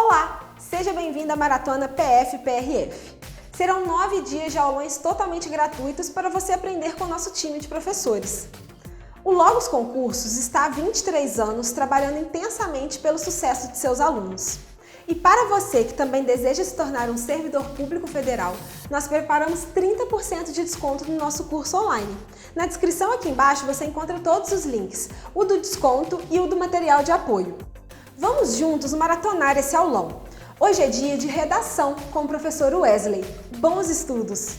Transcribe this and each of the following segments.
Olá! Seja bem-vindo à Maratona PF-PRF. Serão 9 dias de aulões totalmente gratuitos para você aprender com o nosso time de professores. O Logos Concursos está há 23 anos trabalhando intensamente pelo sucesso de seus alunos. E para você que também deseja se tornar um servidor público federal, nós preparamos 30% de desconto no nosso curso online. Na descrição aqui embaixo você encontra todos os links, o do desconto e o do material de apoio. Vamos juntos maratonar esse aulão. Hoje é dia de redação com o professor Wesley. Bons estudos!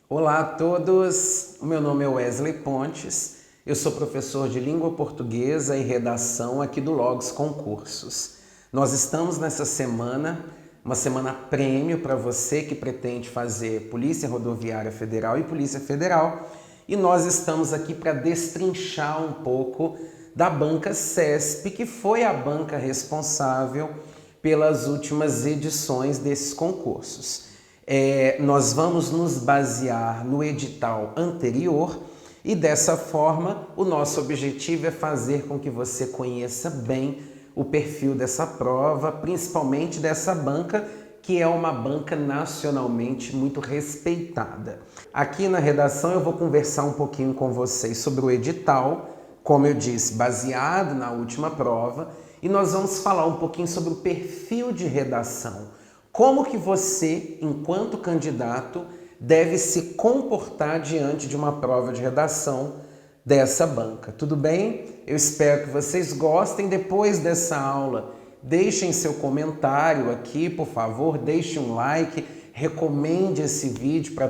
Olá a todos, o meu nome é Wesley Pontes, eu sou professor de Língua Portuguesa e Redação aqui do Logos Concursos. Nós estamos nessa semana, uma semana prêmio para você que pretende fazer Polícia Rodoviária Federal e Polícia Federal, e nós estamos aqui para destrinchar um pouco da banca CESP, que foi a banca responsável pelas últimas edições desses concursos. Nós vamos nos basear no edital anterior e dessa forma o nosso objetivo é fazer com que você conheça bem o perfil dessa prova, principalmente dessa banca, que é uma banca nacionalmente muito respeitada. Aqui na redação eu vou conversar um pouquinho com vocês sobre o edital, como eu disse, baseado na última prova, e nós vamos falar um pouquinho sobre o perfil de redação. Como que você, enquanto candidato, deve se comportar diante de uma prova de redação dessa banca. Tudo bem? Eu espero que vocês gostem. Depois dessa aula, deixem seu comentário aqui, por favor, deixe um like, recomende esse vídeo para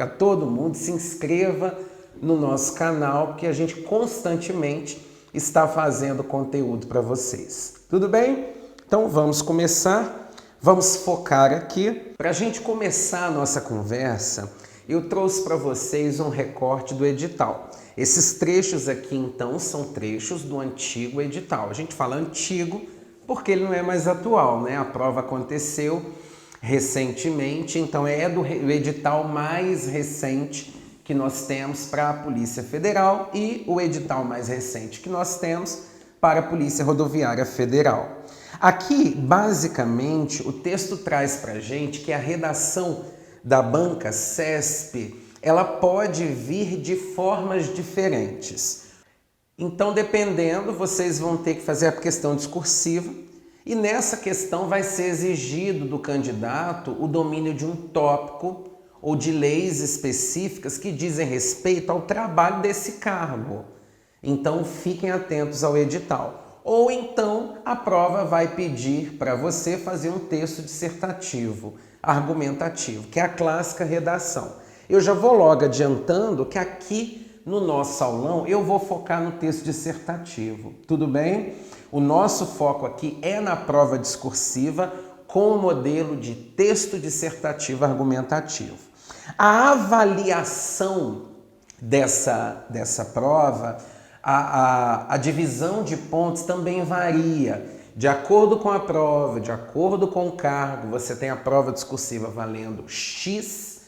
todo mundo, se inscreva no nosso canal, porque a gente constantemente está fazendo conteúdo para vocês. Tudo bem? Então vamos começar. Vamos focar aqui. Para a gente começar a nossa conversa, eu trouxe para vocês um recorte do edital. Esses trechos aqui, então, são trechos do antigo edital. A gente fala antigo porque ele não é mais atual, né? A prova aconteceu recentemente, então é do edital mais recente que nós temos para a Polícia Federal e o edital mais recente que nós temos para a Polícia Rodoviária Federal. Aqui, basicamente, o texto traz para a gente que a redação da banca CESP, ela pode vir de formas diferentes. Então, dependendo, vocês vão ter que fazer a questão discursiva e nessa questão vai ser exigido do candidato o domínio de um tópico ou de leis específicas que dizem respeito ao trabalho desse cargo. Então, fiquem atentos ao edital. Ou então a prova vai pedir para você fazer um texto dissertativo, argumentativo, que é a clássica redação. Eu já vou logo adiantando que aqui no nosso aulão eu vou focar no texto dissertativo, tudo bem? O nosso foco aqui é na prova discursiva com o modelo de texto dissertativo argumentativo. A avaliação dessa prova, a divisão de pontos também varia. De acordo com a prova, de acordo com o cargo, você tem a prova discursiva valendo X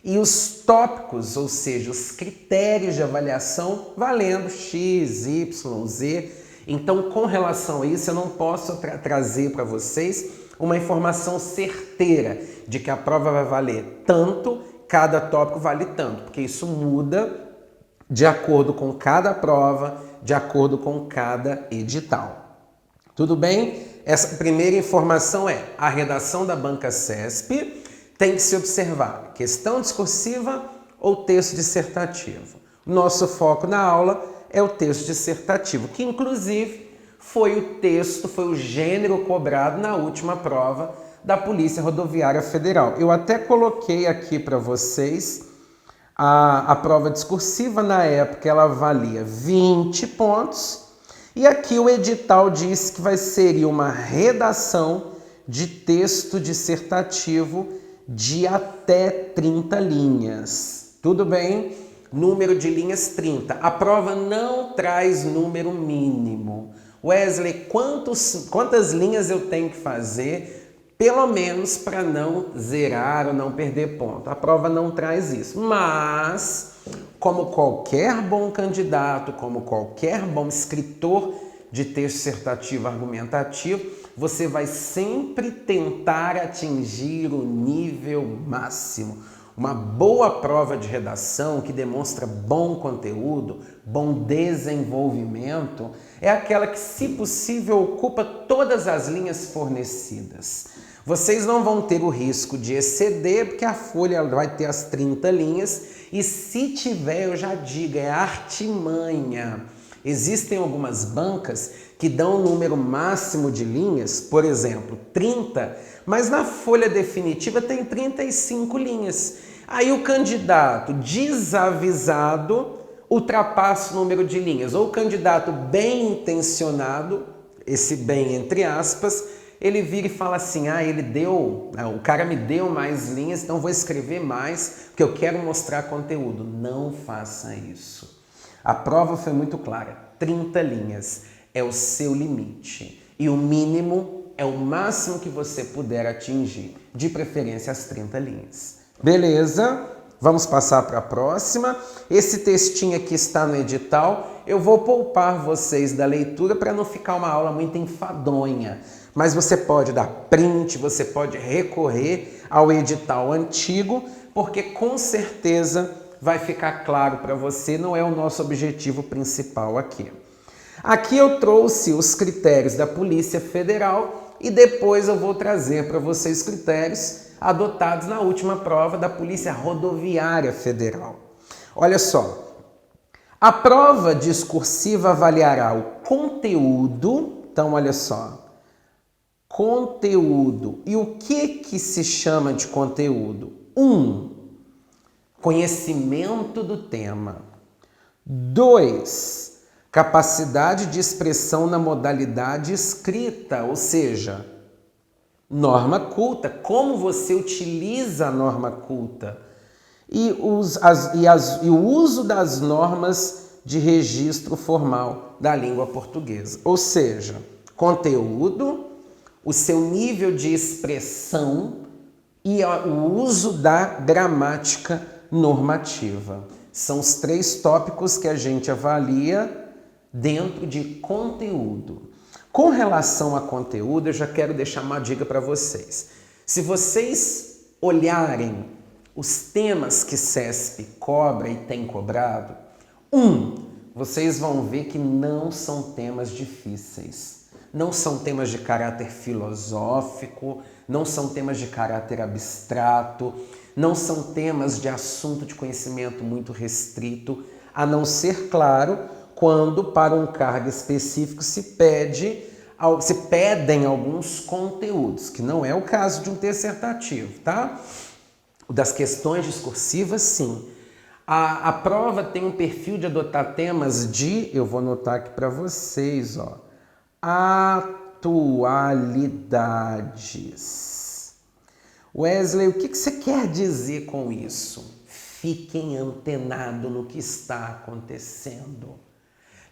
e os tópicos, ou seja, os critérios de avaliação valendo X, Y, Z. Então, com relação a isso, eu não posso trazer para vocês uma informação certeira de que a prova vai valer tanto, cada tópico vale tanto, porque isso muda de acordo com cada prova, de acordo com cada edital. Tudo bem? Essa primeira informação é a redação da banca CESP tem que se observar questão discursiva ou texto dissertativo. Nosso foco na aula é o texto dissertativo, que inclusive foi o gênero cobrado na última prova da Polícia Rodoviária Federal. Eu até coloquei aqui para vocês a prova discursiva. Na época ela valia 20 pontos e aqui o edital disse que seria uma redação de texto dissertativo de até 30 linhas. Tudo bem? Número de linhas 30. A prova não traz número mínimo. Wesley, quantas linhas eu tenho que fazer pelo menos para não zerar ou não perder ponto. A prova não traz isso, mas como qualquer bom candidato, como qualquer bom escritor de texto dissertativo argumentativo, você vai sempre tentar atingir o nível máximo. Uma boa prova de redação que demonstra bom conteúdo, bom desenvolvimento, é aquela que, se possível, ocupa todas as linhas fornecidas. Vocês não vão ter o risco de exceder, porque a folha vai ter as 30 linhas, e se tiver, eu já digo, é artimanha. Existem algumas bancas que dão um número máximo de linhas, por exemplo, 30, mas na folha definitiva tem 35 linhas. Aí o candidato desavisado ultrapassa o número de linhas, ou o candidato bem intencionado, esse bem entre aspas, ele vira e fala assim, o cara me deu mais linhas, então vou escrever mais, porque eu quero mostrar conteúdo. Não faça isso. A prova foi muito clara, 30 linhas é o seu limite, e o mínimo é o máximo que você puder atingir, de preferência as 30 linhas. Beleza? Vamos passar para a próxima. Esse textinho aqui está no edital. Eu vou poupar vocês da leitura para não ficar uma aula muito enfadonha. Mas você pode dar print, você pode recorrer ao edital antigo, porque com certeza vai ficar claro para você, não é o nosso objetivo principal aqui. Aqui eu trouxe os critérios da Polícia Federal e depois eu vou trazer para vocês critérios adotados na última prova da Polícia Rodoviária Federal. Olha só, a prova discursiva avaliará o conteúdo, então olha só, conteúdo. E o que se chama de conteúdo? 1. Conhecimento do tema. 2. Capacidade de expressão na modalidade escrita, ou seja, norma culta, como você utiliza a norma culta e o uso das normas de registro formal da língua portuguesa. Ou seja, conteúdo, o seu nível de expressão e o uso da gramática normativa. São os 3 tópicos que a gente avalia dentro de conteúdo. Com relação a conteúdo, eu já quero deixar uma dica para vocês. Se vocês olharem os temas que CESP cobra e tem cobrado, vocês vão ver que não são temas difíceis. Não são temas de caráter filosófico, não são temas de caráter abstrato, não são temas de assunto de conhecimento muito restrito, a não ser, claro, quando para um cargo específico se pedem alguns conteúdos, que não é o caso de um dissertativo, tá? Das questões discursivas, sim. A prova tem um perfil de adotar temas eu vou anotar aqui para vocês, ó, atualidades. Wesley, o que você quer dizer com isso? Fiquem antenados no que está acontecendo.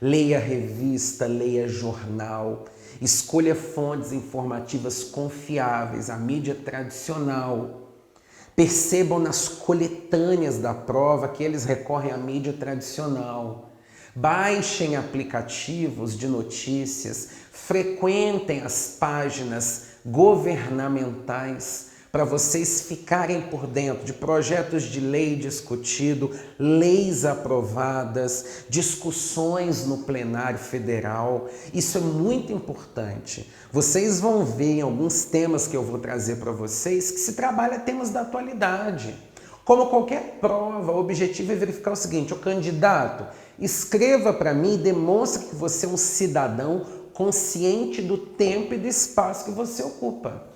Leia revista, leia jornal, escolha fontes informativas confiáveis, a mídia tradicional. Percebam nas coletâneas da prova que eles recorrem à mídia tradicional. Baixem aplicativos de notícias, frequentem as páginas governamentais para vocês ficarem por dentro de projetos de lei discutido, leis aprovadas, discussões no plenário federal. Isso é muito importante. Vocês vão ver em alguns temas que eu vou trazer para vocês que se trabalha temas da atualidade. Como qualquer prova, o objetivo é verificar o seguinte: o candidato, escreva para mim e demonstre que você é um cidadão consciente do tempo e do espaço que você ocupa.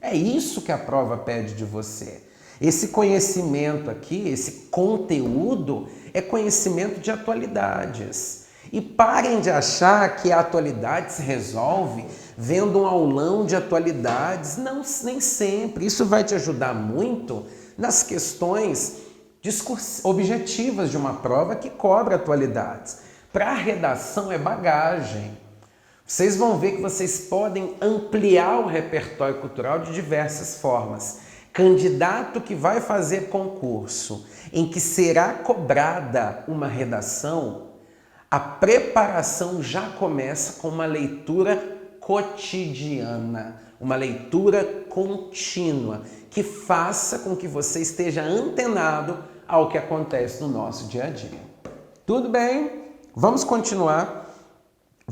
É isso que a prova pede de você. Esse conhecimento aqui, esse conteúdo, é conhecimento de atualidades. E parem de achar que a atualidade se resolve vendo um aulão de atualidades. Não, nem sempre. Isso vai te ajudar muito nas questões objetivas de uma prova que cobra atualidades. Para a redação é bagagem. Vocês vão ver que vocês podem ampliar o repertório cultural de diversas formas. Candidato que vai fazer concurso em que será cobrada uma redação, a preparação já começa com uma leitura cotidiana, uma leitura contínua, que faça com que você esteja antenado ao que acontece no nosso dia a dia. Tudo bem? Vamos continuar.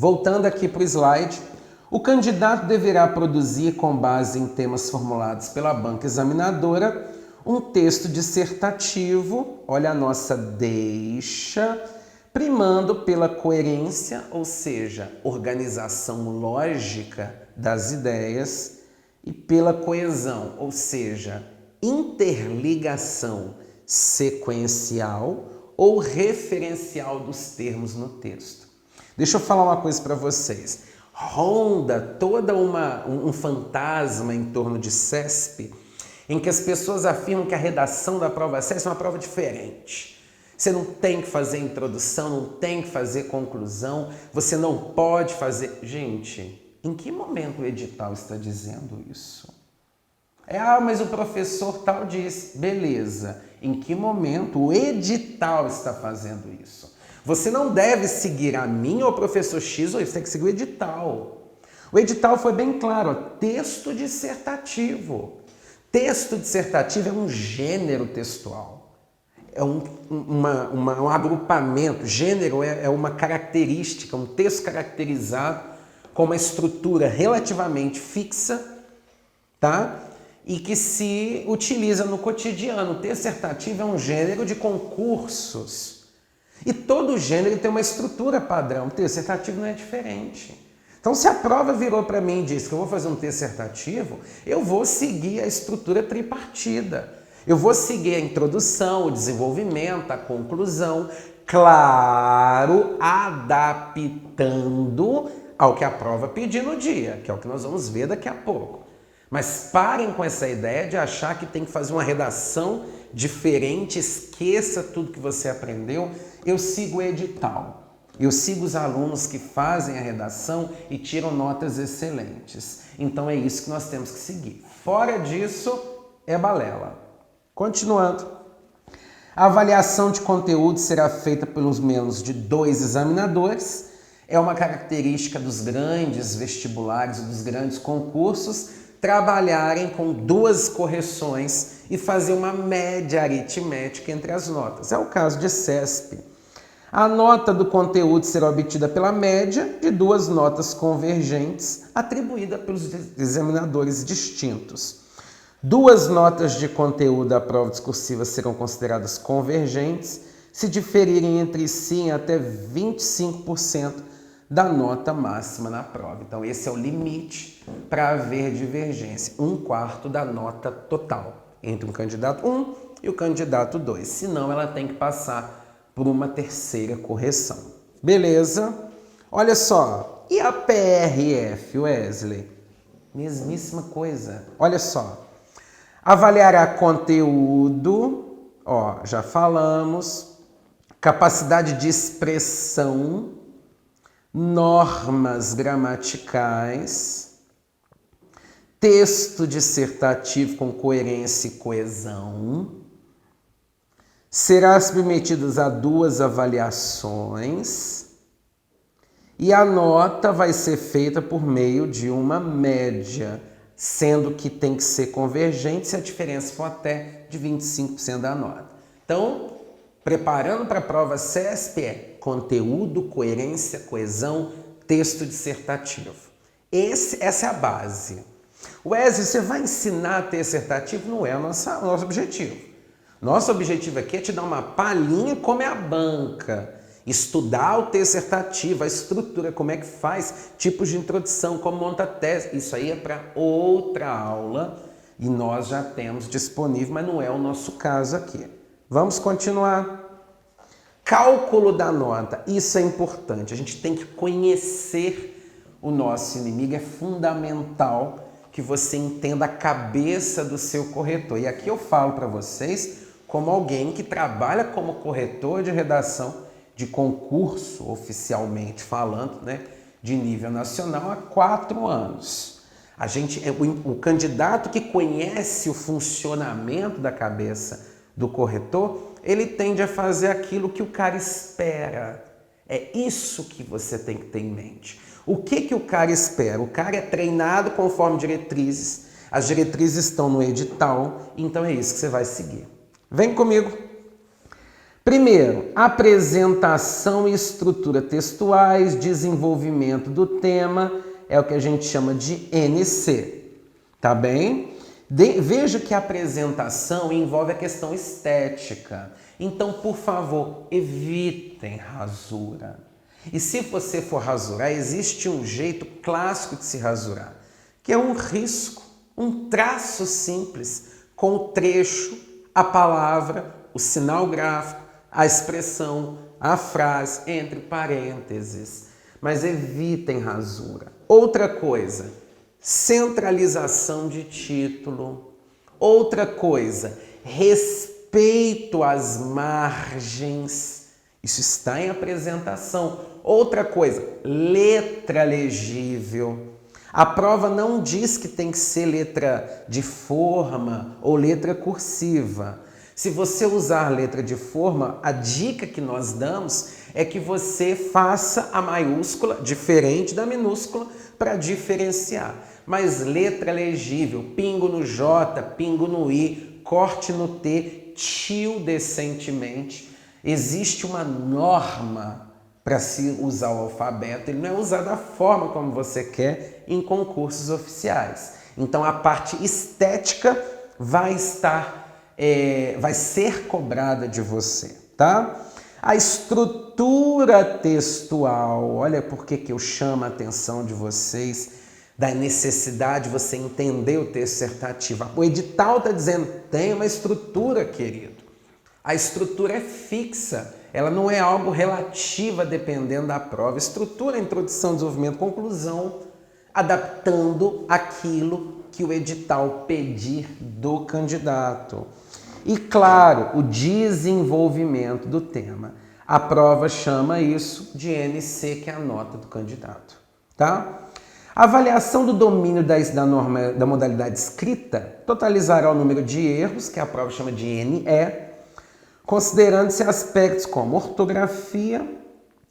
Voltando aqui para o slide, o candidato deverá produzir, com base em temas formulados pela banca examinadora, um texto dissertativo, olha a nossa deixa, primando pela coerência, ou seja, organização lógica das ideias, e pela coesão, ou seja, interligação sequencial ou referencial dos termos no texto. Deixa eu falar uma coisa para vocês. Ronda toda um fantasma em torno de CESP, em que as pessoas afirmam que a redação da prova CESP é uma prova diferente. Você não tem que fazer introdução, não tem que fazer conclusão, você não pode fazer... Gente, em que momento o edital está dizendo isso? Mas o professor tal disse. Beleza. Em que momento o edital está fazendo isso? Você não deve seguir a mim ou o professor X, ou você tem que seguir o edital. O edital foi bem claro, texto dissertativo. Texto dissertativo é um gênero textual, é um agrupamento. Gênero é uma característica, um texto caracterizado com uma estrutura relativamente fixa, tá? E que se utiliza no cotidiano. O texto dissertativo é um gênero de concursos. E todo gênero tem uma estrutura padrão. O texto dissertativo não é diferente. Então, se a prova virou para mim e disse que eu vou fazer um texto dissertativo, eu vou seguir a estrutura tripartida. Eu vou seguir a introdução, o desenvolvimento, a conclusão, claro, adaptando ao que a prova pedir no dia, que é o que nós vamos ver daqui a pouco. Mas parem com essa ideia de achar que tem que fazer uma redação diferente, esqueça tudo que você aprendeu. Eu sigo o edital. Eu sigo os alunos que fazem a redação e tiram notas excelentes. Então é isso que nós temos que seguir. Fora disso, é balela. Continuando. A avaliação de conteúdo será feita pelos menos de 2 examinadores. É uma característica dos grandes vestibulares, dos grandes concursos, trabalharem com 2 correções e fazer uma média aritmética entre as notas. É o caso de CESP. A nota do conteúdo será obtida pela média de 2 notas convergentes atribuída pelos examinadores distintos. 2 notas de conteúdo da prova discursiva serão consideradas convergentes se diferirem entre si em até 25% da nota máxima na prova. Então esse é o limite para haver divergência, 1/4 da nota total entre o candidato 1 e o candidato 2. Senão ela tem que passar por uma 3ª correção. Beleza? Olha só, e a PRF, Wesley? Mesmíssima coisa. Olha só, avaliará conteúdo, já falamos, capacidade de expressão, normas gramaticais, texto dissertativo com coerência e coesão. Será submetidas a 2 avaliações e a nota vai ser feita por meio de uma média, sendo que tem que ser convergente se a diferença for até de 25% da nota. Então, preparando para a prova CESP é conteúdo, coerência, coesão, texto dissertativo. Essa é a base. Wesley, você vai ensinar texto dissertativo? Não é o nosso objetivo. Nosso objetivo aqui é te dar uma palhinha como é a banca, estudar o texto dissertativo, a estrutura, como é que faz, tipos de introdução, como monta tese. Isso aí é para outra aula e nós já temos disponível, mas não é o nosso caso aqui. Vamos continuar. Cálculo da nota, isso é importante, a gente tem que conhecer o nosso inimigo, é fundamental que você entenda a cabeça do seu corretor. E aqui eu falo para vocês como alguém que trabalha como corretor de redação de concurso, oficialmente falando, né? de nível nacional há 4 anos. O candidato que conhece o funcionamento da cabeça do corretor, ele tende a fazer aquilo que o cara espera. É isso que você tem que ter em mente. O que o cara espera? O cara é treinado conforme diretrizes, as diretrizes estão no edital, então é isso que você vai seguir. Vem comigo. Primeiro, apresentação e estrutura textuais, desenvolvimento do tema, é o que a gente chama de NC, tá bem? Veja que a apresentação envolve a questão estética, então, por favor, evitem rasura. E se você for rasurar, existe um jeito clássico de se rasurar, que é um risco, um traço simples, com o trecho, a palavra, o sinal gráfico, a expressão, a frase, entre parênteses. Mas evitem rasura. Outra coisa, centralização de título. Outra coisa, respeito às margens. Isso está em apresentação. Outra coisa, letra legível. A prova não diz que tem que ser letra de forma ou letra cursiva. Se você usar letra de forma, a dica que nós damos é que você faça a maiúscula diferente da minúscula para diferenciar. Mas letra legível, pingo no J, pingo no I, corte no T, tio decentemente. Existe uma norma para se usar o alfabeto, ele não é usado da forma como você quer em concursos oficiais. Então a parte estética vai ser cobrada de você, tá? A estrutura textual, olha por que eu chamo a atenção de vocês da necessidade de você entender o texto dissertativo. O edital está dizendo, tem uma estrutura, querido. A estrutura é fixa, ela não é algo relativo dependendo da prova. Estrutura, introdução, desenvolvimento, conclusão, adaptando aquilo que o edital pedir do candidato. E claro, o desenvolvimento do tema. A prova chama isso de NC, que é a nota do candidato, tá? Avaliação do domínio da modalidade escrita totalizará o número de erros, que a prova chama de NE, considerando-se aspectos como ortografia,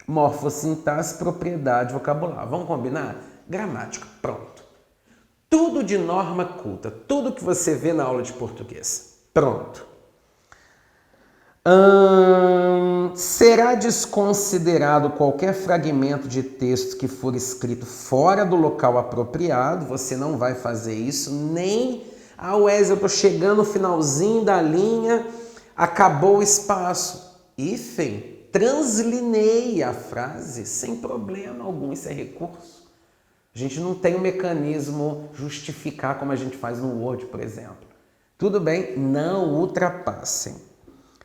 morfossintaxe, propriedade, vocabulário. Vamos combinar? Gramática, pronto. Tudo de norma culta, tudo que você vê na aula de português. Pronto. Será desconsiderado qualquer fragmento de texto que for escrito fora do local apropriado. Você não vai fazer isso, nem... Wesley, eu estou chegando no finalzinho da linha, acabou o espaço. Hífen, translineie a frase sem problema algum, isso é recurso. A gente não tem um mecanismo justificar como a gente faz no Word, por exemplo. Tudo bem? Não ultrapassem.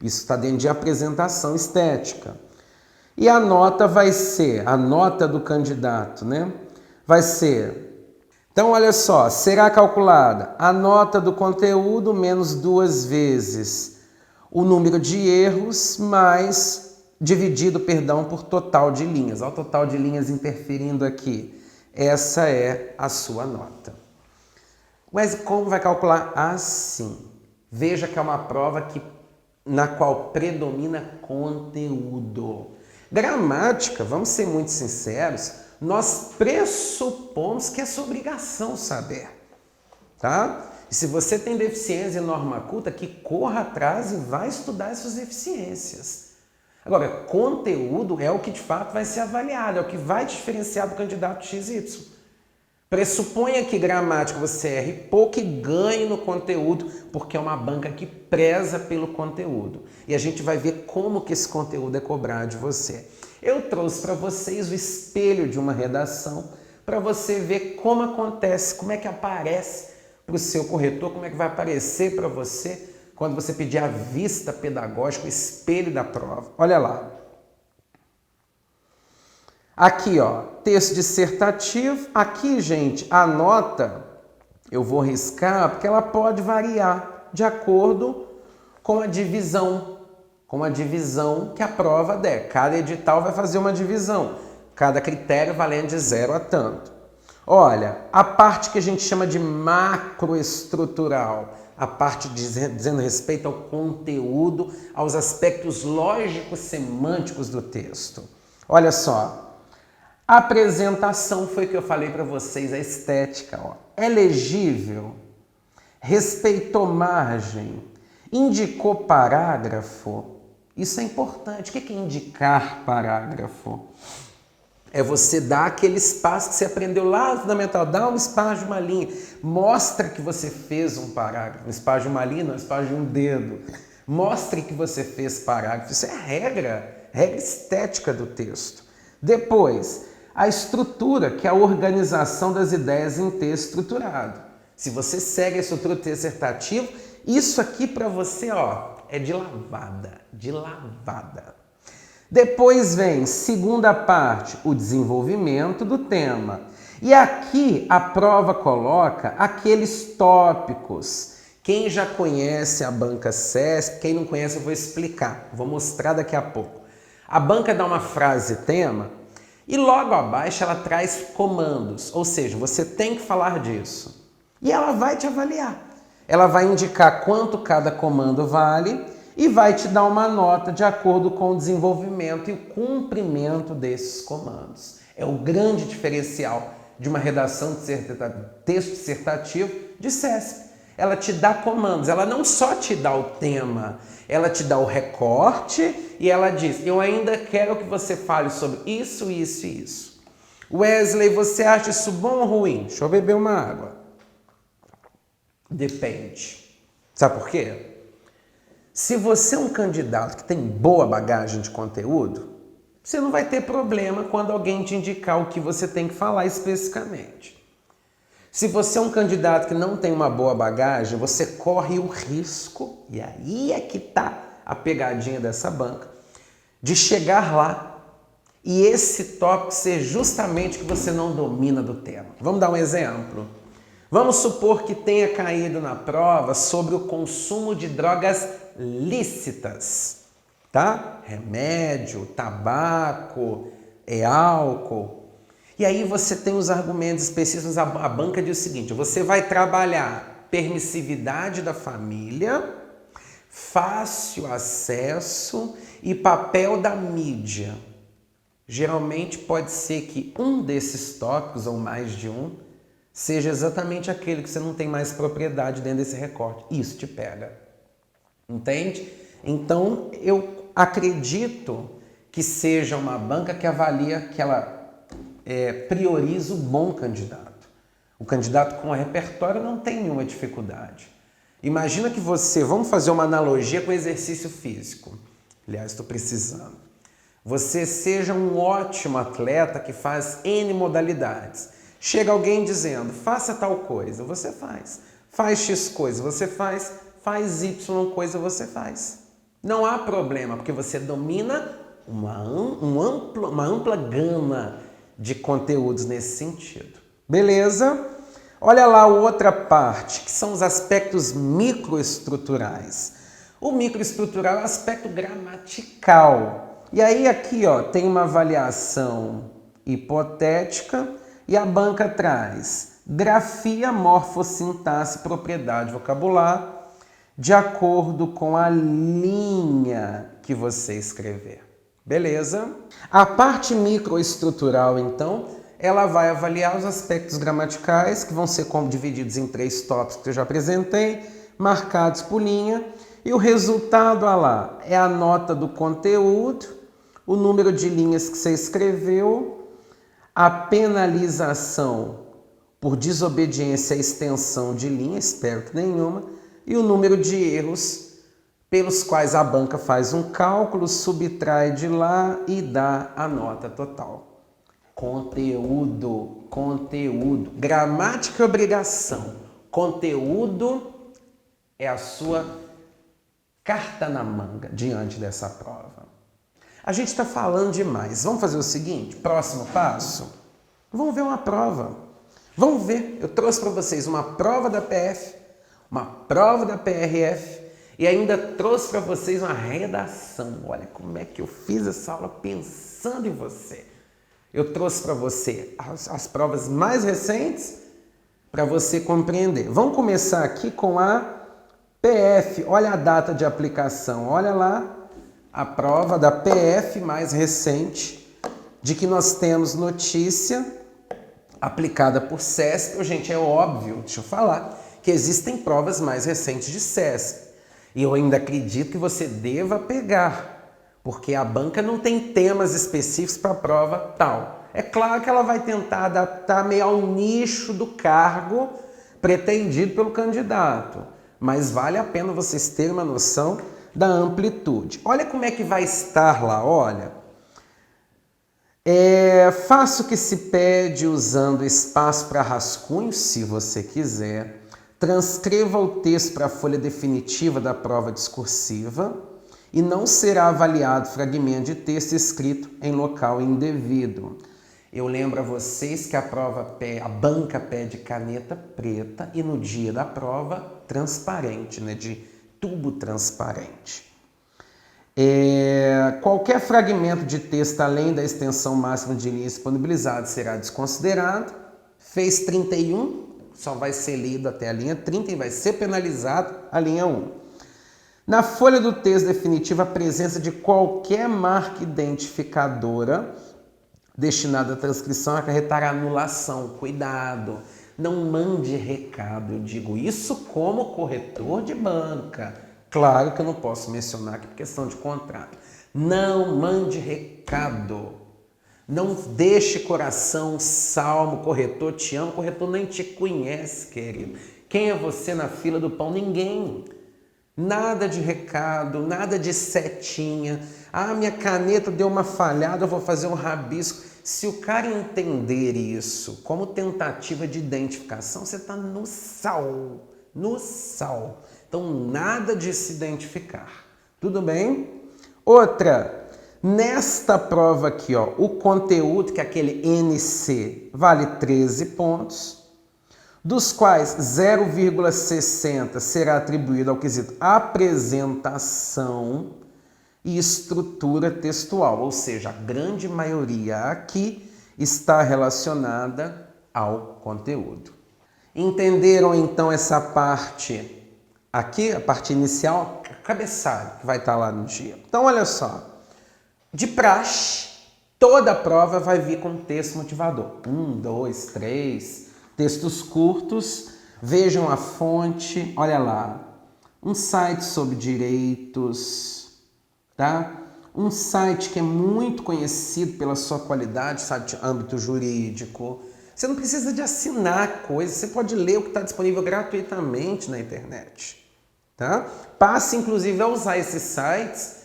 Isso está dentro de apresentação estética. E a nota vai ser, a nota do candidato, né? Vai ser, então olha só, será calculada a nota do conteúdo menos 2 vezes o número de erros mais dividido, por total de linhas. Olha o total de linhas interferindo aqui. Essa é a sua nota. Mas como vai calcular? Assim. Veja que é uma prova na qual predomina conteúdo. Gramática, vamos ser muito sinceros, nós pressupomos que é sua obrigação saber, tá? E se você tem deficiência em norma culta, que corra atrás e vai estudar essas deficiências. Agora, conteúdo é o que de fato vai ser avaliado, é o que vai diferenciar do candidato XY. Pressuponha que gramática você erre pouco e ganhe no conteúdo, porque é uma banca que preza pelo conteúdo. E a gente vai ver como que esse conteúdo é cobrado de você. Eu trouxe para vocês o espelho de uma redação, para você ver como acontece, como é que aparece para o seu corretor, como é que vai aparecer para você quando você pedir a vista pedagógica, o espelho da prova. Olha lá. Aqui, ó, texto dissertativo. Aqui, gente, a nota, eu vou riscar, porque ela pode variar de acordo com a divisão que a prova der. Cada edital vai fazer uma divisão. cada critério valendo de 0 a tanto. Olha, a parte que a gente chama de macroestrutural, a parte dizendo respeito ao conteúdo, aos aspectos lógicos semânticos do texto. Olha só, a apresentação foi o que eu falei para vocês, a estética. Ó. É legível, respeitou margem, indicou parágrafo. Isso é importante. O que é indicar parágrafo? É você dar aquele espaço que você aprendeu lá no fundamental, dá um espaço de uma linha, mostra que você fez um parágrafo, um espaço de uma linha, não, um espaço de um dedo. Mostre que você fez parágrafo, isso é regra estética do texto. Depois, a estrutura, que é a organização das ideias em texto estruturado. Se você segue a estrutura do texto dissertativo, isso aqui para você, ó, é de lavada, de lavada. Depois vem, segunda parte, o desenvolvimento do tema. E aqui a prova coloca aqueles tópicos. Quem já conhece a banca CESP, quem não conhece eu vou explicar, vou mostrar daqui a pouco. A banca dá uma frase tema e logo abaixo ela traz comandos, ou seja, você tem que falar disso. E ela vai te avaliar. Ela vai indicar quanto cada comando vale e vai te dar uma nota de acordo com o desenvolvimento e o cumprimento desses comandos. É o grande diferencial de uma redação de texto dissertativo de CESP. Ela te dá comandos, ela não só te dá o tema, ela te dá o recorte e ela diz, eu ainda quero que você fale sobre isso, isso e isso. Wesley, você acha isso bom ou ruim? Deixa eu beber uma água. Depende. Sabe por quê? Se você é um candidato que tem boa bagagem de conteúdo, você não vai ter problema quando alguém te indicar o que você tem que falar especificamente. Se você é um candidato que não tem uma boa bagagem, você corre o risco, e aí é que está a pegadinha dessa banca, de chegar lá e esse tópico ser justamente que você não domina do tema. Vamos dar um exemplo? Vamos supor que tenha caído na prova sobre o consumo de drogas lícitas, tá? Remédio, tabaco, álcool. E aí você tem os argumentos específicos, a banca diz o seguinte, você vai trabalhar permissividade da família, fácil acesso e papel da mídia. Geralmente pode ser que um desses tópicos, ou mais de um, seja exatamente aquele que você não tem mais propriedade dentro desse recorte. Isso te pega. Entende? Então, eu acredito que seja uma banca que avalia, que ela prioriza o bom candidato. O candidato com repertório não tem nenhuma dificuldade. Imagina que você, vamos fazer uma analogia com exercício físico. Aliás, estou precisando. Você seja um ótimo atleta que faz N modalidades. Chega alguém dizendo, faça tal coisa, você faz. Faz X coisa, você faz. Faz Y coisa, você faz. Não há problema, porque você domina uma ampla gama de conteúdos nesse sentido. Beleza? Olha lá a outra parte, que são os aspectos microestruturais. O microestrutural é o aspecto gramatical. E aí aqui ó, tem uma avaliação hipotética e a banca traz grafia, morfossintaxe, propriedade vocabular, de acordo com a linha que você escrever. Beleza? A parte microestrutural, então, ela vai avaliar os aspectos gramaticais, que vão ser divididos em 3 tópicos que eu já apresentei, marcados por linha, e o resultado, olha lá, é a nota do conteúdo, o número de linhas que você escreveu, a penalização por desobediência à extensão de linha, espero que nenhuma, e o número de erros pelos quais a banca faz um cálculo, subtrai de lá e dá a nota total. Conteúdo. Gramática e obrigação. Conteúdo é a sua carta na manga diante dessa prova. A gente está falando demais. Vamos fazer o seguinte, próximo passo? Vamos ver uma prova. Vamos ver. Eu trouxe para vocês uma prova da PF, uma prova da PRF e ainda trouxe para vocês uma redação. Olha como é que eu fiz essa aula pensando em você. Eu trouxe para você as provas mais recentes para você compreender. Vamos começar aqui com a PF. Olha a data de aplicação. Olha lá a prova da PF mais recente, de que nós temos notícia aplicada por CESP. Gente, é óbvio, deixa eu falar, que existem provas mais recentes de CESP. E eu ainda acredito que você deva pegar, porque a banca não tem temas específicos para a prova tal. É claro que ela vai tentar adaptar meio ao nicho do cargo pretendido pelo candidato, mas vale a pena vocês terem uma noção da amplitude. Olha como é que vai estar lá, olha. Faça o que se pede usando espaço para rascunho, se você quiser. Transcreva o texto para a folha definitiva da prova discursiva e não será avaliado fragmento de texto escrito em local indevido. Eu lembro a vocês que a banca pede caneta preta e no dia da prova transparente, né, de tubo transparente. Qualquer fragmento de texto além da extensão máxima de linha disponibilizada será desconsiderado. Fez 31, só vai ser lido até a linha 30 e vai ser penalizado a linha 1. Na folha do texto definitivo, a presença de qualquer marca identificadora destinada à transcrição acarretará anulação. Cuidado, não mande recado. Eu digo isso como corretor de banca. Claro que eu não posso mencionar aqui por questão de contrato. Não mande recado. Não deixe coração, salmo, corretor te ama. O corretor nem te conhece, querido. Quem é você na fila do pão? Ninguém. Nada de recado, nada de setinha. Ah, minha caneta deu uma falhada, eu vou fazer um rabisco. Se o cara entender isso como tentativa de identificação, você está no sal. No sal. Então, nada de se identificar. Tudo bem? Outra, nesta prova aqui, ó, o conteúdo, que é aquele NC, vale 13 pontos, dos quais 0,60 será atribuído ao quesito apresentação e estrutura textual, ou seja, a grande maioria aqui está relacionada ao conteúdo. Entenderam então essa parte aqui, a parte inicial, cabeçalho, que vai estar lá no dia. Então, olha só, de praxe, toda a prova vai vir com texto motivador. 1, 2, 3, textos curtos, vejam a fonte, olha lá, um site sobre direitos, tá? Um site que é muito conhecido pela sua qualidade, site de âmbito jurídico. Você não precisa de assinar coisas, você pode ler o que está disponível gratuitamente na internet. Tá? Passe, inclusive, a usar esses sites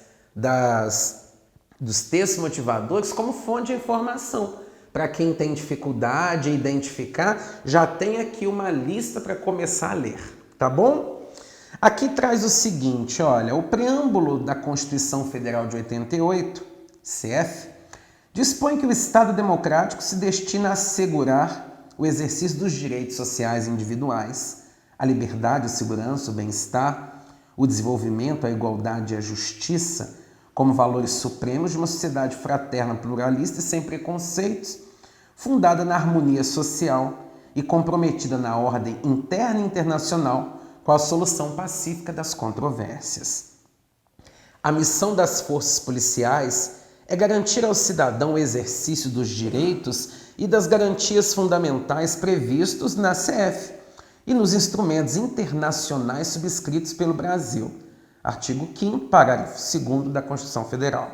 dos textos motivadores como fonte de informação. Para quem tem dificuldade em identificar, já tem aqui uma lista para começar a ler. Tá bom? Aqui traz o seguinte, olha, o preâmbulo da Constituição Federal de 88, CF, dispõe que o Estado democrático se destina a assegurar o exercício dos direitos sociais individuais, a liberdade, a segurança, o bem-estar, o desenvolvimento, a igualdade e a justiça como valores supremos de uma sociedade fraterna, pluralista e sem preconceitos, fundada na harmonia social e comprometida na ordem interna e internacional com a solução pacífica das controvérsias. A missão das forças policiais é garantir ao cidadão o exercício dos direitos e das garantias fundamentais previstos na CF e nos instrumentos internacionais subscritos pelo Brasil. Artigo 5º, parágrafo 2º da Constituição Federal.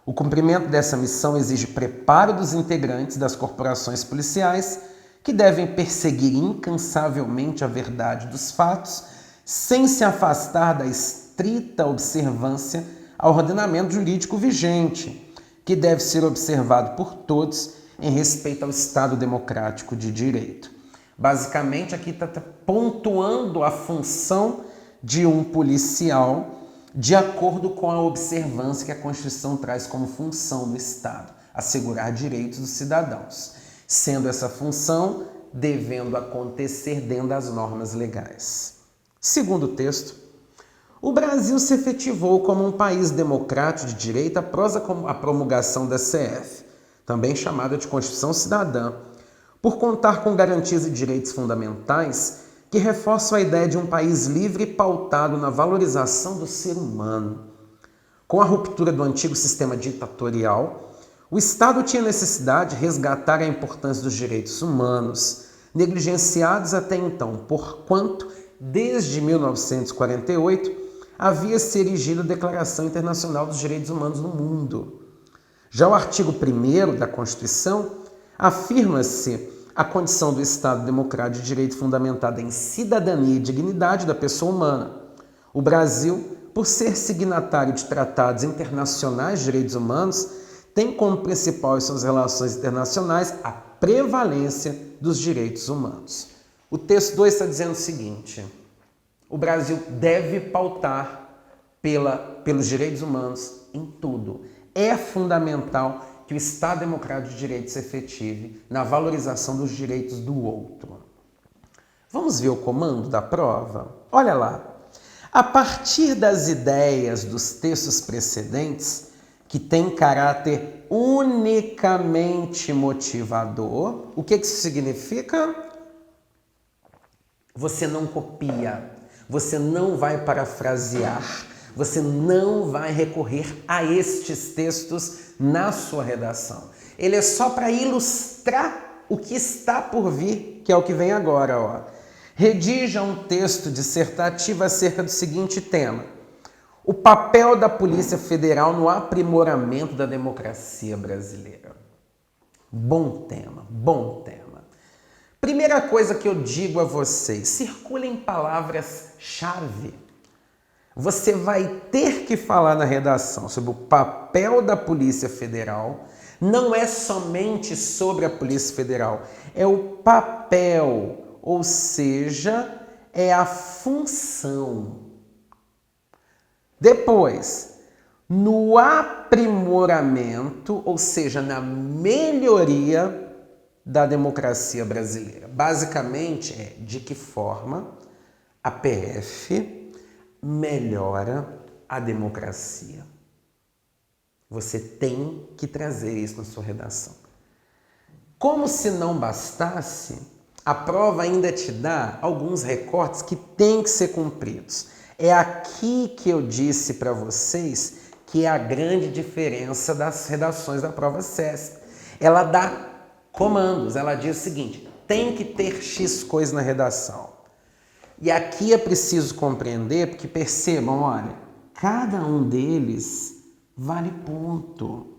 O cumprimento dessa missão exige preparo dos integrantes das corporações policiais, que devem perseguir incansavelmente a verdade dos fatos, sem se afastar da estrita observância ao ordenamento jurídico vigente, que deve ser observado por todos em respeito ao Estado democrático de direito. Basicamente, aqui está pontuando a função de um policial de acordo com a observância que a Constituição traz como função do Estado, assegurar direitos dos cidadãos, sendo essa função devendo acontecer dentro das normas legais. Segundo o texto, o Brasil se efetivou como um país democrático de direito após a promulgação da CF, também chamada de Constituição Cidadã, por contar com garantias e direitos fundamentais que reforçam a ideia de um país livre e pautado na valorização do ser humano. Com a ruptura do antigo sistema ditatorial, o Estado tinha necessidade de resgatar a importância dos direitos humanos, negligenciados até então, porquanto, desde 1948, havia se erigido a Declaração Internacional dos Direitos Humanos no mundo. Já o artigo 1º da Constituição afirma-se a condição do Estado democrático de direito fundamentada em cidadania e dignidade da pessoa humana. O Brasil, por ser signatário de tratados internacionais de direitos humanos, tem como principal em suas relações internacionais a prevalência dos direitos humanos. O texto 2 está dizendo o seguinte: o Brasil deve pautar pelos direitos humanos em tudo. É fundamental que o Estado Democrático de Direito se efetive na valorização dos direitos do outro. Vamos ver o comando da prova? Olha lá. A partir das ideias dos textos precedentes, que têm caráter unicamente motivador, o que isso significa? Você não copia, você não vai parafrasear, você não vai recorrer a estes textos na sua redação. Ele é só para ilustrar o que está por vir, que é o que vem agora, ó. Redija um texto dissertativo acerca do seguinte tema: o papel da Polícia Federal no aprimoramento da democracia brasileira. Bom tema, bom tema. Primeira coisa que eu digo a vocês: circulem palavras-chave. Você vai ter que falar na redação sobre o papel da Polícia Federal. Não é somente sobre a Polícia Federal, é o papel. Ou seja, é a função. Depois, no aprimoramento, ou seja, na melhoria da democracia brasileira. Basicamente, é de que forma a PF melhora a democracia. Você tem que trazer isso na sua redação. Como se não bastasse, a prova ainda te dá alguns recortes que têm que ser cumpridos. É aqui que eu disse para vocês que é a grande diferença das redações da prova CESP. Ela dá comandos, ela diz o seguinte: tem que ter X coisa na redação. E aqui é preciso compreender, porque percebam, olha, cada um deles vale ponto.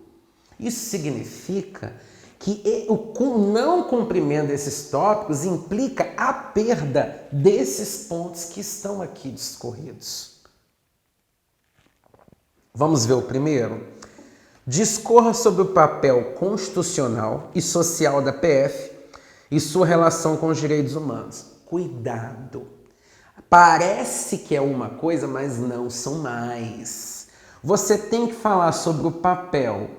Isso significa que o não cumprimento desses tópicos implica a perda desses pontos que estão aqui discorridos. Vamos ver o primeiro? Discorra sobre o papel constitucional e social da PF e sua relação com os direitos humanos. Cuidado! Parece que é uma coisa, mas não são mais. Você tem que falar sobre o papel